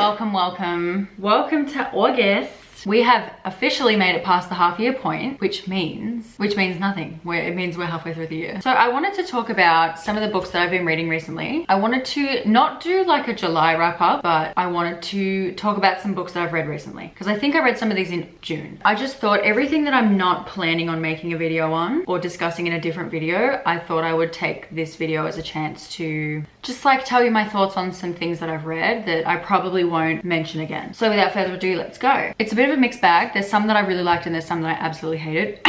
Welcome to August. We have officially made it past the half-year point, which means nothing. It means we're halfway through the year. So I wanted to talk about some of the books that I've been reading recently. I wanted to not do like a July wrap-up, but I wanted to talk about some books that I've read recently, because I think I read some of these in June. I just thought everything that I'm not planning on making a video on or discussing in a different video, I thought I would take this video as a chance to just like tell you my thoughts on some things that I've read that I probably won't mention again. So without further ado, let's go. It's a bit of a mixed bag. There's some that I really liked and there's some that I absolutely hated.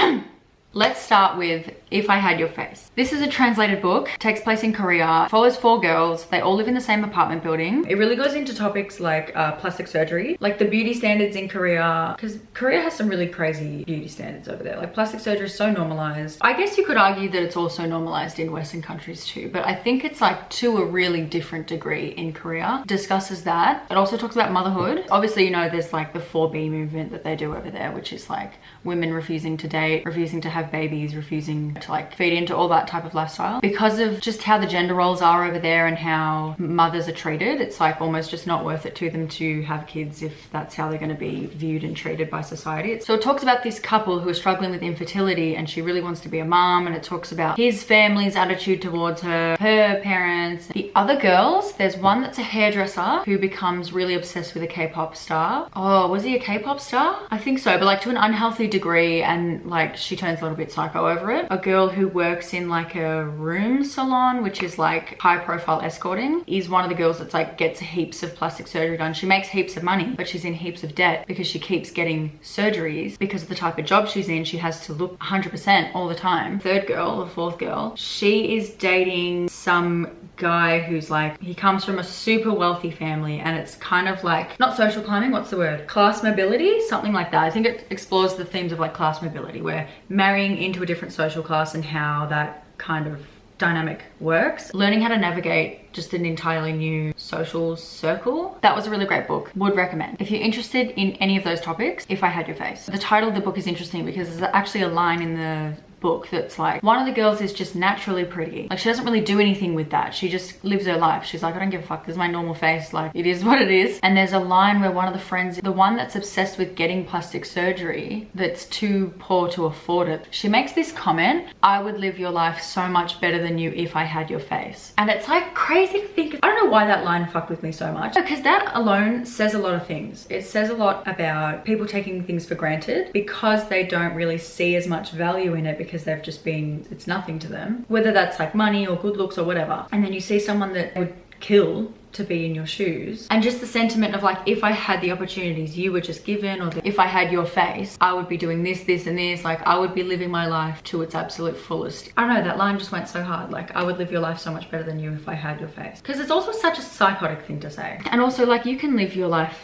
Let's start with If I Had Your Face. This is a translated book, takes place in Korea, follows 4 girls. They all live in the same apartment building. It really goes into topics like plastic surgery, like the beauty standards in Korea, because Korea has some really crazy beauty standards over there. Like plastic surgery is so normalized. I guess you could argue that it's also normalized in Western countries too, but I think it's like to a really different degree in Korea. It discusses that. It also talks about motherhood. Obviously, you know, there's like the 4B movement that they do over there, which is like women refusing to date, refusing to have babies, refusing to like feed into all that type of lifestyle. Because of just how the gender roles are over there and how mothers are treated, it's like almost just not worth it to them to have kids if that's how they're going to be viewed and treated by society. So it talks about this couple who are struggling with infertility and she really wants to be a mom, and it talks about his family's attitude towards her, her parents. The other girls, there's one that's a hairdresser who becomes really obsessed with a K-pop star. Oh, was he a K-pop star? I think so, but like to an unhealthy degree, and like she turns a little bit psycho over it. A girl who works in like a room salon, which is like high profile escorting, is one of the girls that's like gets heaps of plastic surgery done. She makes heaps of money, but she's in heaps of debt because she keeps getting surgeries because of the type of job she's in. She has to look 100% all the time. Third girl, the fourth girl, she is dating some guy who's like, he comes from a super wealthy family, and it's kind of like, not social climbing, what's the word? Class mobility, something like that. I think it explores the themes of like class mobility, where marrying into a different social class and how that kind of dynamic works. Learning how to navigate just an entirely new social circle. That was a really great book. Would recommend. If you're interested in any of those topics, If I Had Your Face. The title of the book is interesting because there's actually a line in the book that's like, one of the girls is just naturally pretty. Like she doesn't really do anything with that. She just lives her life. She's like, I don't give a fuck. This is my normal face. Like it is what it is. And there's a line where one of the friends, the one that's obsessed with getting plastic surgery, that's too poor to afford it, she makes this comment, I would live your life so much better than you if I had your face. And it's like crazy to think of. I don't know why that line fucked with me so much, because that alone says a lot of things. It says a lot about people taking things for granted because they don't really see as much value in it, because they've just been, it's nothing to them, whether that's like money or good looks or whatever. And then you see someone that would kill to be in your shoes, and just the sentiment of like, if I had the opportunities you were just given, or if I had your face, I would be doing this, this and this. Like I would be living my life to its absolute fullest. I don't know, that line just went so hard. Like I would live your life so much better than you if I had your face, because it's also such a psychotic thing to say. And also like, you can live your life,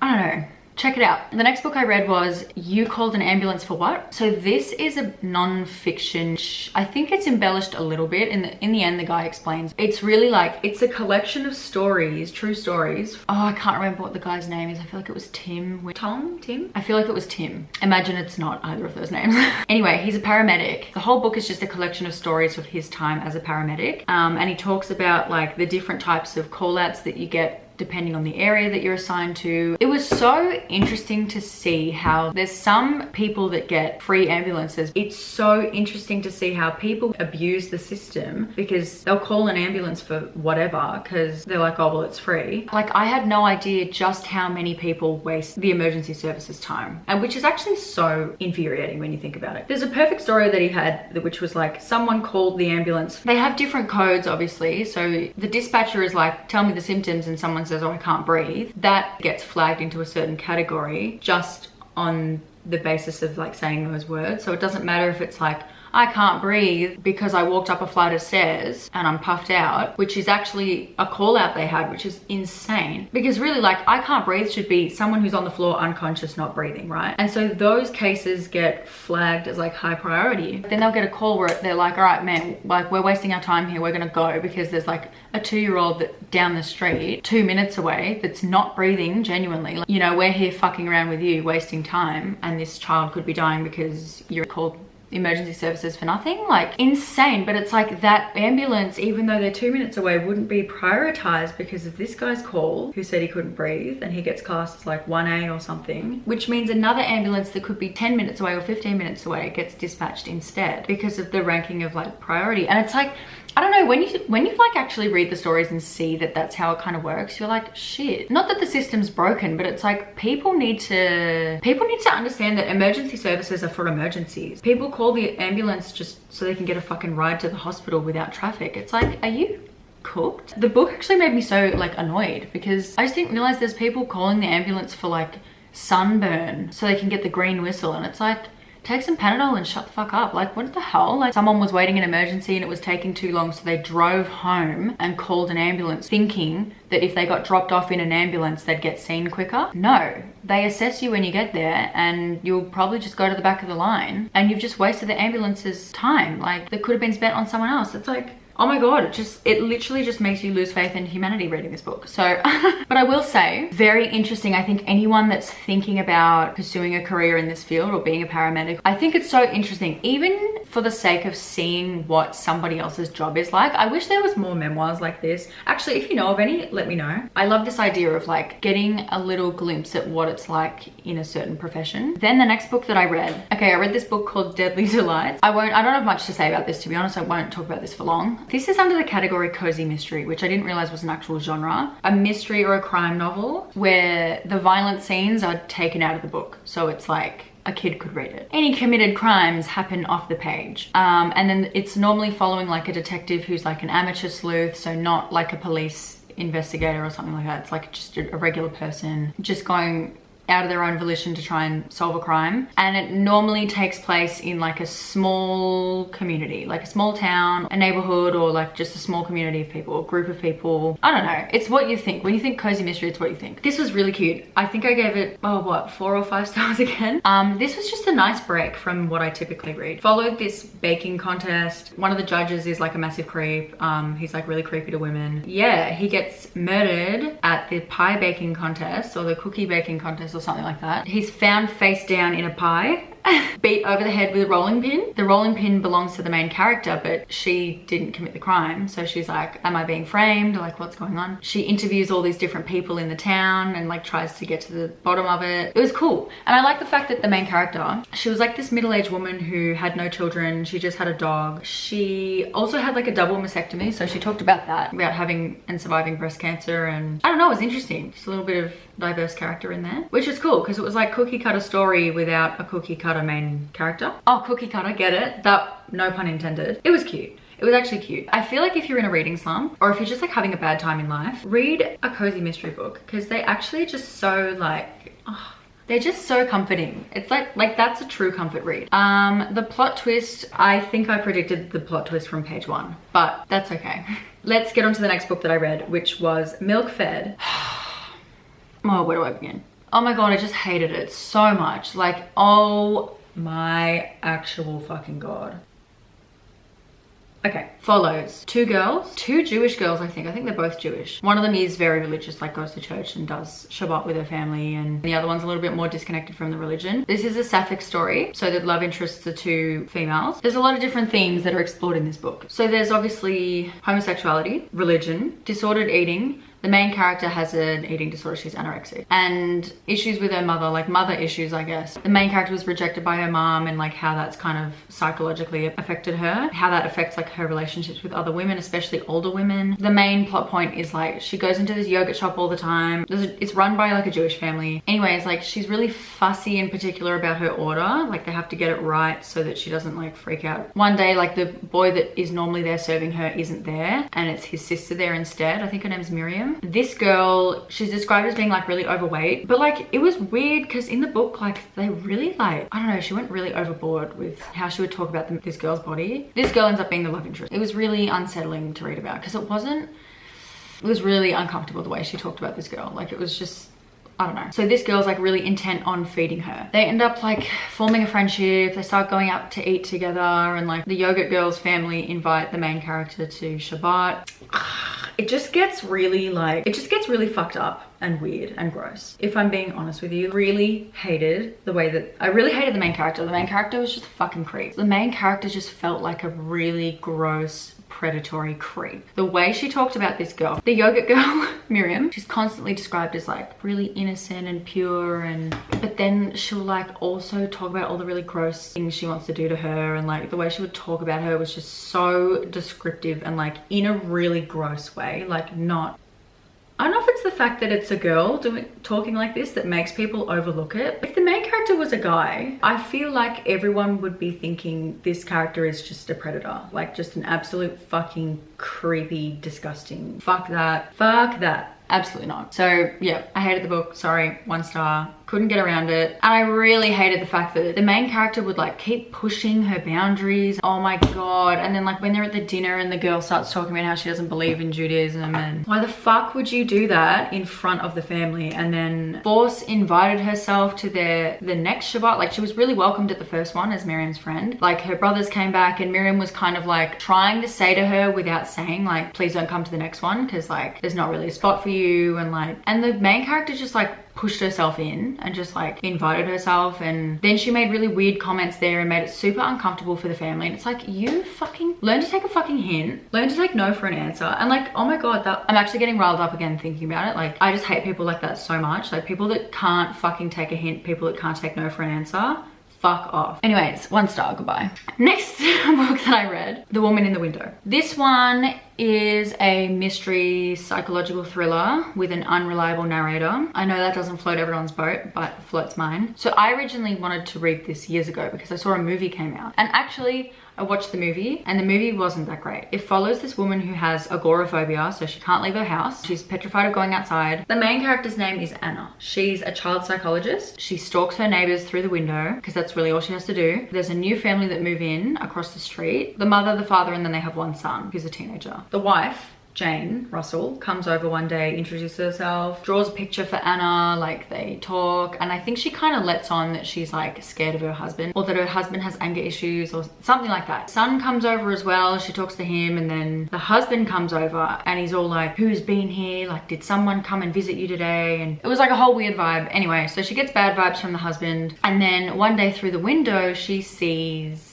I don't know. Check it out. The next book I read was You Called an Ambulance for What? So this is a non-fiction. I think it's embellished a little bit. In the end, the guy explains. It's really like, it's a collection of stories, true stories. Oh, I can't remember what the guy's name is. I feel like it was Tim? I feel like it was Tim. Imagine it's not either of those names. Anyway, he's a paramedic. The whole book is just a collection of stories of his time as a paramedic. And he talks about like the different types of call outs that you get depending on the area that you're assigned to. It was so interesting to see how there's some people that get free ambulances. It's so interesting to see how people abuse the system because they'll call an ambulance for whatever because they're like, oh, well, it's free. Like I had no idea just how many people waste the emergency services time, and which is actually so infuriating when you think about it. There's a perfect story that he had, which was like, someone called the ambulance. They have different codes, obviously. So the dispatcher is like, tell me the symptoms, and someone says, oh, I can't breathe. That gets flagged into a certain category just on the basis of like saying those words. So it doesn't matter if it's like, I can't breathe because I walked up a flight of stairs and I'm puffed out, which is actually a call out they had, which is insane. Because really, like, I can't breathe should be someone who's on the floor unconscious, not breathing, right? And so those cases get flagged as like high priority. Then they'll get a call where they're like, all right, man, like we're wasting our time here. We're gonna go because there's like a 2-year-old that down the street 2 minutes away that's not breathing genuinely. Like, you know, we're here fucking around with you, wasting time, and this child could be dying because you're called emergency services for nothing. Like, insane. But it's like that ambulance, even though they're 2 minutes away, wouldn't be prioritized because of this guy's call who said he couldn't breathe, and he gets classed as like 1A or something, which means another ambulance that could be 10 minutes away or 15 minutes away gets dispatched instead because of the ranking of like priority. And it's like, I don't know, when you like actually read the stories and see that that's how it kind of works, you're like, shit. Not that the system's broken, but it's like people need to understand that emergency services are for emergencies. People call the ambulance just so they can get a fucking ride to the hospital without traffic. It's like, are you cooked? The book actually made me so like annoyed because I just didn't realize there's people calling the ambulance for like sunburn so they can get the green whistle, and it's like, take some Panadol and shut the fuck up. Like, what the hell? Like, someone was waiting an emergency and it was taking too long, so they drove home and called an ambulance thinking that if they got dropped off in an ambulance, they'd get seen quicker. No, they assess you when you get there and you'll probably just go to the back of the line and you've just wasted the ambulance's time. Like, that could have been spent on someone else. It's like, oh my God, it literally just makes you lose faith in humanity reading this book. So, but I will say, very interesting. I think anyone that's thinking about pursuing a career in this field or being a paramedic, I think it's so interesting, even for the sake of seeing what somebody else's job is like. I wish there was more memoirs like this. Actually, if you know of any, let me know. I love this idea of like getting a little glimpse at what it's like in a certain profession. Then the next book that I read, I read this book called Deadly Delights. I don't have much to say about this, to be honest. I won't talk about this for long. This is under the category cozy mystery, which I didn't realize was an actual genre. A mystery or a crime novel where the violent scenes are taken out of the book. So it's like a kid could read it. Any committed crimes happen off the page. And then it's normally following like a detective who's like an amateur sleuth, so not like a police investigator or something like that. It's like just a regular person just going out of their own volition to try and solve a crime. And it normally takes place in like a small community, like a small town, a neighborhood, or like just a small community of people, a group of people. I don't know. It's what you think. When you think cozy mystery, it's what you think. This was really cute. I think I gave it, 4 or 5 stars again. This was just a nice break from what I typically read. Followed this baking contest. One of the judges is like a massive creep. He's like really creepy to women. Yeah, he gets murdered at the pie baking contest or the cookie baking contest or something like that. He's found face down in a pie, beat over the head with a rolling pin. The rolling pin belongs to the main character, but she didn't commit the crime. So she's like, am I being framed? Like, what's going on? She interviews all these different people in the town and like tries to get to the bottom of it. It was cool. And I like the fact that the main character, she was like this middle-aged woman who had no children. She just had a dog. She also had like a double mastectomy. So she talked about that, about having and surviving breast cancer. And I don't know, it was interesting. Just a little bit of diverse character in there, which is cool because it was like cookie cutter story without a cookie cutter main character. Oh, cookie cutter, get it? That, no pun intended. It was cute. It was actually cute. I feel like if you're in a reading slump or if you're just like having a bad time in life, read a cozy mystery book because they actually just so like, they're just so comforting. It's like that's a true comfort read. The plot twist, I think I predicted the plot twist from page 1, but that's okay. Let's get on to the next book that I read, which was Milkfed. Oh, where do I begin? Oh my God, I just hated it so much. Like, oh my actual fucking God. Okay, follows 2 girls, 2 Jewish girls, I think they're both Jewish. One of them is very religious, like goes to church and does Shabbat with her family, and the other one's a little bit more disconnected from the religion. This is a sapphic story, so the love interests are 2 females. There's a lot of different themes that are explored in this book. So there's obviously homosexuality, religion, disordered eating. The main character has an eating disorder, she's anorexic, and issues with her mother, like mother issues, I guess. The main character was rejected by her mom and like how that's kind of psychologically affected her, how that affects like her relationships with other women, especially older women. The main plot point is like she goes into this yogurt shop all the time. It's run by like a Jewish family. Anyways, like she's really fussy in particular about her order. Like they have to get it right so that she doesn't like freak out. One day, like the boy that is normally there serving her isn't there and it's his sister there instead. I think her name is Miriam. This girl, she's described as being like really overweight, but like it was weird because in the book, like they really like, I don't know, she went really overboard with how she would talk about this girl's body. This girl ends up being the love interest. It was really unsettling to read about because it was really uncomfortable the way she talked about this girl. Like it was just, I don't know. So this girl's like really intent on feeding her. They end up like forming a friendship. They start going out to eat together, and like the yogurt girl's family invite the main character to Shabbat. It just gets really fucked up. and weird and gross. If I'm being honest with you, really hated the way that, I really hated the main character. The main character was just a fucking creep. The main character just felt like a really gross, predatory creep. The way she talked about this girl, the yogurt girl, Miriam, she's constantly described as like really innocent and pure, and but then she'll like also talk about all the really gross things she wants to do to her, and like the way she would talk about her was just so descriptive and like in a really gross way, like not, I don't know if it's the fact that it's a girl talking like this that makes people overlook it. If the main character was a guy, I feel like everyone would be thinking this character is just a predator. Like just an absolute fucking creepy, disgusting. Fuck that. Fuck that. Absolutely not. So yeah, I hated the book. Sorry, 1 star. Couldn't get around it. And I really hated the fact that the main character would like keep pushing her boundaries. Oh my god. And then like when they're at the dinner and the girl starts talking about how she doesn't believe in Judaism, and why the fuck would you do that in front of the family? And then Force invited herself to the next Shabbat. Like she was really welcomed at the first one as Miriam's friend. Like her brothers came back and Miriam was kind of like trying to say to her without saying like, please don't come to the next one because like there's not really a spot for you, and like, and the main character just like pushed herself in and just like invited herself, and then she made really weird comments there and made it super uncomfortable for the family. And it's like, you fucking learn to take a fucking hint, learn to take no for an answer. And like, oh my god, that I'm actually getting riled up again thinking about it. Like I just hate people like that so much, like people that can't fucking take a hint, people that can't take no for an answer. Fuck off. Anyways, 1 star, goodbye. Next book that I read, The Woman in the Window. This one is a mystery psychological thriller with an unreliable narrator. I know that doesn't float everyone's boat, but it floats mine. So I originally wanted to read this years ago because I saw a movie came out, and actually I watched the movie and the movie wasn't that great. It follows this woman who has agoraphobia, so she can't leave her house. She's petrified of going outside. The main character's name is Anna. She's a child psychologist. She stalks her neighbors through the window because that's really all she has to do. There's a new family that move in across the street. The mother, the father, and then they have 1 son who's a teenager. The wife, Jane Russell, comes over one day, introduces herself, draws a picture for Anna, like they talk, and I think she kind of lets on that she's like scared of her husband, or that her husband has anger issues or something like that. Son comes over as well, she talks to him, and then the husband comes over and he's all like, who's been here? Like, did someone come and visit you today? And it was like a whole weird vibe. Anyway, so she gets bad vibes from the husband, and then one day through the window she sees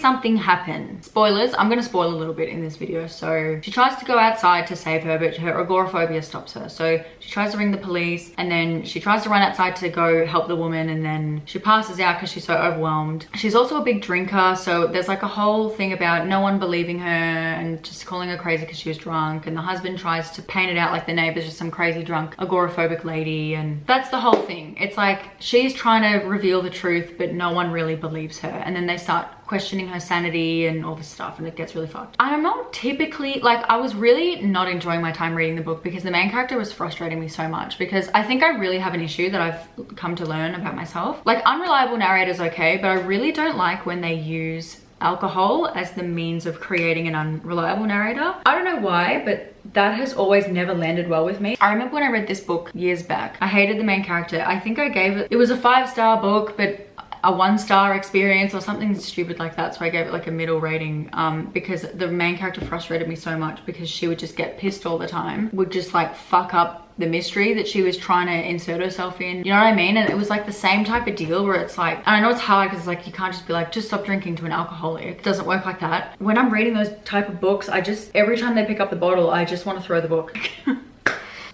something happen. Spoilers, I'm gonna spoil a little bit in this video. So she tries to go outside to save her, but her agoraphobia stops her. So she tries to ring the police, and then she tries to run outside to go help the woman, and then she passes out because she's so overwhelmed. She's also a big drinker, so there's like a whole thing about no one believing her and just calling her crazy because she was drunk, and the husband tries to paint it out like the neighbor's just some crazy drunk agoraphobic lady, and that's the whole thing. It's like she's trying to reveal the truth, but no one really believes her, and then they start questioning her sanity and all this stuff, and it gets really fucked. I'm not typically, like, I was really not enjoying my time reading the book because the main character was frustrating me so much, because I think I really have an issue that I've come to learn about myself. Like, unreliable narrator's okay, but I really don't like when they use alcohol as the means of creating an unreliable narrator. I don't know why, but that has always never landed well with me. I remember when I read this book years back, I hated the main character. I think I gave it was a 5-star book, but a 1-star experience or something stupid like that, so I gave it like a middle rating, because the main character frustrated me so much because she would just get pissed all the time, would just like fuck up the mystery that she was trying to insert herself in, you know what I mean? And it was like the same type of deal where it's like, and I know it's hard because like you can't just be like, just stop drinking to an alcoholic. It doesn't work like that. When I'm reading those type of books, I just, every time they pick up the bottle, I just want to throw the book.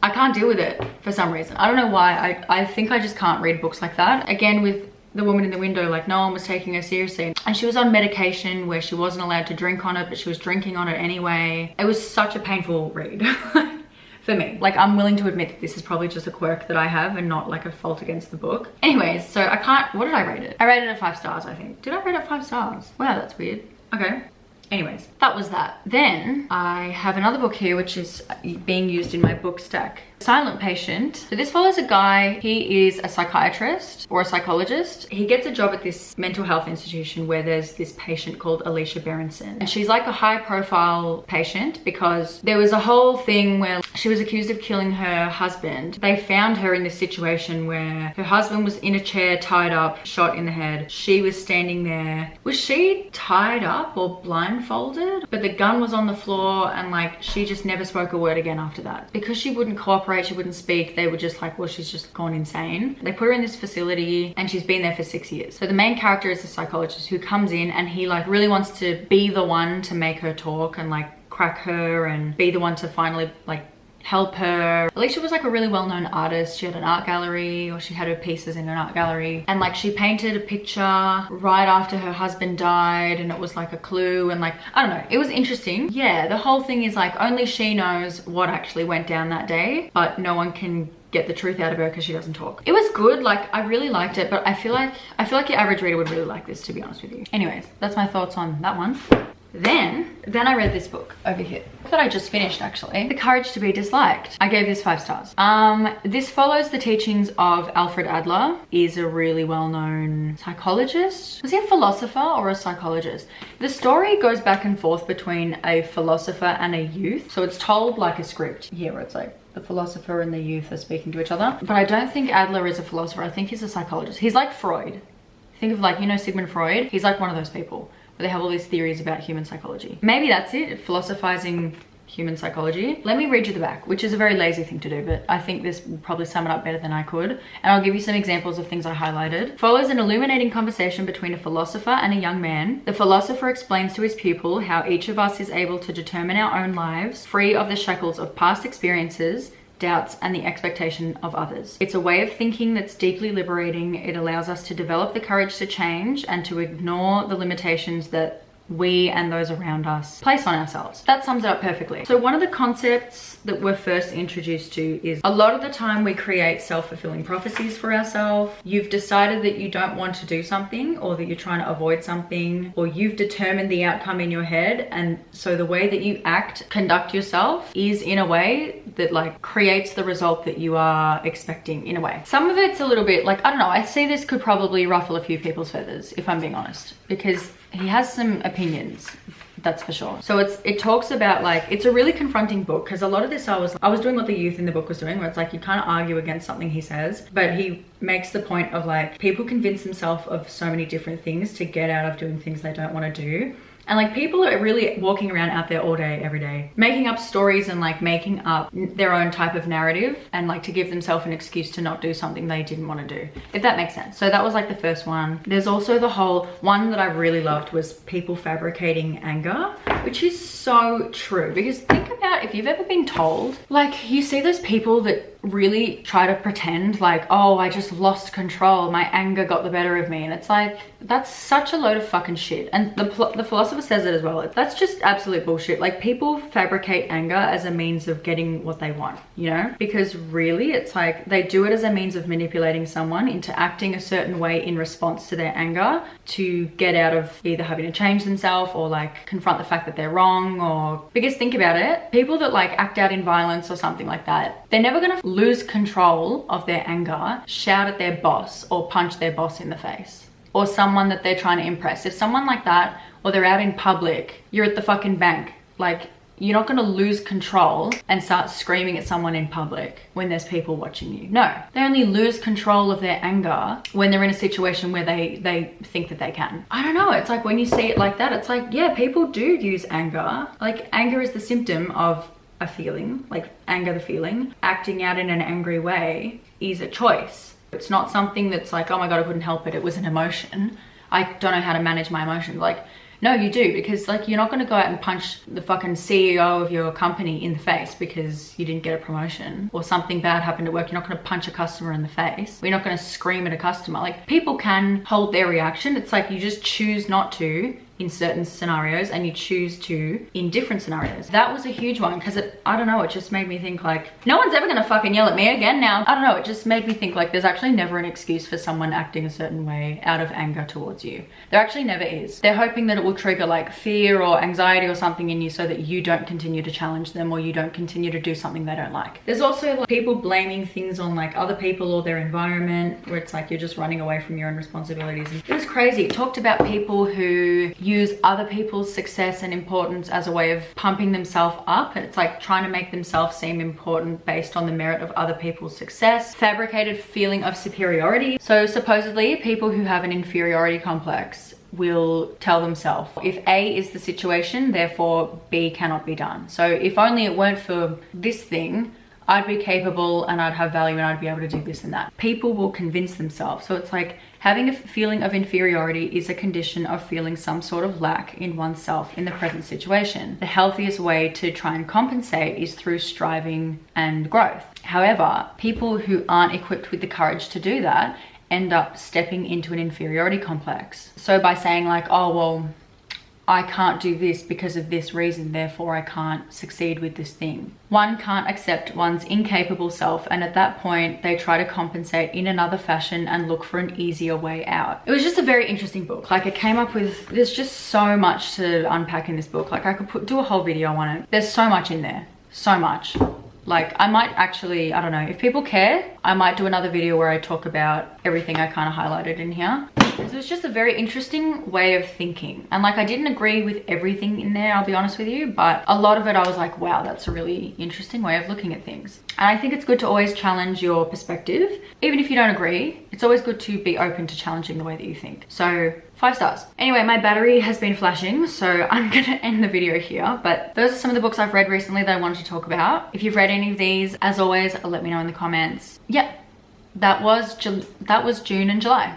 I can't deal with it for some reason. I don't know why. I think I just can't read books like that. Again, with The Woman in the Window, like no one was taking her seriously, and she was on medication where she wasn't allowed to drink on it, but she was drinking on it anyway. It was such a painful read for me. Like, I'm willing to admit that this is probably just a quirk that I have and not like a fault against the book. Anyways, so I can't, what did I rate it? I rated it 5 stars, I think. Did I rate it 5 stars? Wow, that's weird. Okay. Anyways, that was that. Then I have another book here which is being used in my book stack. Silent Patient. So this follows a guy. He is a psychiatrist or a psychologist. He gets a job at this mental health institution where there's this patient called Alicia Berenson. And she's like a high profile patient because there was a whole thing where she was accused of killing her husband. They found her in this situation where her husband was in a chair, tied up, shot in the head. She was standing there. Was she tied up or blindfolded? But the gun was on the floor, and like she just never spoke a word again after that because she wouldn't cooperate cooperate, she wouldn't speak. They were just like, well, she's just gone insane. They put her in this facility and she's been there for 6 years. So the main character is a psychologist who comes in and he like really wants to be the one to make her talk and like crack her and be the one to finally like help her. Alicia was like a really well-known artist. She had an art gallery, or she had her pieces in an art gallery, and like she painted a picture right after her husband died, and it was like a clue, and like I don't know, it was interesting. Yeah, the whole thing is like only she knows what actually went down that day, but no one can get the truth out of her because she doesn't talk. It was good, like I really liked it, but I feel like your average reader would really like this, to be honest with you. Anyways, that's my thoughts on that one. Then I read this book over here that I just finished, actually. The Courage to be Disliked. I gave this 5 stars. This follows the teachings of Alfred Adler. He's a really well-known psychologist. Was he a philosopher or a psychologist? The story goes back and forth between a philosopher and a youth. So it's told like a script here where it's like the philosopher and the youth are speaking to each other. But I don't think Adler is a philosopher. I think he's a psychologist. He's like Freud. Think of like, you know, Sigmund Freud? He's like one of those people. They have all these theories about human psychology. Maybe that's it, philosophizing human psychology. Let me read you the back, which is a very lazy thing to do, but I think this will probably sum it up better than I could. And I'll give you some examples of things I highlighted. Follows an illuminating conversation between a philosopher and a young man. The philosopher explains to his pupil how each of us is able to determine our own lives, free of the shackles of past experiences, doubts, and the expectation of others. It's a way of thinking that's deeply liberating. It allows us to develop the courage to change and to ignore the limitations that we and those around us place on ourselves. That sums it up perfectly. So one of the concepts that we're first introduced to is a lot of the time we create self-fulfilling prophecies for ourselves. You've decided that you don't want to do something, or that you're trying to avoid something, or you've determined the outcome in your head, and so the way that you conduct yourself is in a way that like creates the result that you are expecting in a way. Some of it's a little bit like, I don't know, I see this could probably ruffle a few people's feathers if I'm being honest, because he has some opinions, that's for sure. So it talks about like, it's a really confronting book, because a lot of this I was doing what the youth in the book was doing, where it's like you can't argue against something he says, but he makes the point of like people convince themselves of so many different things to get out of doing things they don't want to do. And like people are really walking around out there all day, every day, making up stories and like making up their own type of narrative, and like to give themselves an excuse to not do something they didn't want to do, if that makes sense. So that was like the first one. There's also the whole one that I really loved was people fabricating anger, which is so true. Because think about if you've ever been told, like you see those people that really try to pretend like, oh, I just lost control, my anger got the better of me, and it's like, that's such a load of fucking shit. And the philosopher says it as well, that's just absolute bullshit. Like people fabricate anger as a means of getting what they want, you know, because really it's like they do it as a means of manipulating someone into acting a certain way in response to their anger, to get out of either having to change themselves or like confront the fact that they're wrong. Or because think about it, people that like act out in violence or something like that, they're never gonna lose control of their anger, shout at their boss or punch their boss in the face, or someone that they're trying to impress. If someone like that, or they're out in public, you're at the fucking bank, like you're not going to lose control and start screaming at someone in public when there's people watching you. No, they only lose control of their anger when they're in a situation where they think that they can. I don't know, it's like when you see it like that, it's like, yeah, people do use anger. Like anger is the symptom of a feeling, like anger the feeling. Acting out in an angry way is a choice. It's not something that's like, oh my god, I couldn't help it, it was an emotion, I don't know how to manage my emotions. Like, no, you do, because like you're not going to go out and punch the fucking CEO of your company in the face because you didn't get a promotion or something bad happened at work. You're not going to punch a customer in the face. You're not going to scream at a customer. Like people can hold their reaction. It's like you just choose not to in certain scenarios, and you choose to in different scenarios. That was a huge one, because I don't know, it just made me think like, no one's ever gonna fucking yell at me again now. I don't know, it just made me think like there's actually never an excuse for someone acting a certain way out of anger towards you. There actually never is. They're hoping that it will trigger like fear or anxiety or something in you so that you don't continue to challenge them, or you don't continue to do something they don't like. There's also like people blaming things on like other people or their environment, where it's like you're just running away from your own responsibilities. And it was crazy. It talked about people who use other people's success and importance as a way of pumping themselves up, and it's like trying to make themselves seem important based on the merit of other people's success. Fabricated feeling of superiority. So supposedly people who have an inferiority complex will tell themselves, if A is the situation, therefore B cannot be done. So if only it weren't for this thing, I'd be capable and I'd have value and I'd be able to do this and that. People will convince themselves. So it's like having a feeling of inferiority is a condition of feeling some sort of lack in oneself in the present situation. The healthiest way to try and compensate is through striving and growth. However, people who aren't equipped with the courage to do that end up stepping into an inferiority complex. So by saying like, oh, well, I can't do this because of this reason, therefore I can't succeed with this thing. One can't accept one's incapable self, and at that point they try to compensate in another fashion and look for an easier way out. It was just a very interesting book. Like it came up with, there's just so much to unpack in this book. Like I could do a whole video on it. There's so much in there, so much. Like I might actually, I don't know, if people care, I might do another video where I talk about everything I kind of highlighted in here. It was just a very interesting way of thinking. And like I didn't agree with everything in there, I'll be honest with you, but a lot of it I was like, wow, that's a really interesting way of looking at things. And I think it's good to always challenge your perspective. Even if you don't agree, it's always good to be open to challenging the way that you think. So 5 stars. Anyway, my battery has been flashing, so I'm gonna end the video here, but those are some of the books I've read recently that I wanted to talk about. If you've read any of these, as always, let me know in the comments. Yep, that was June and July.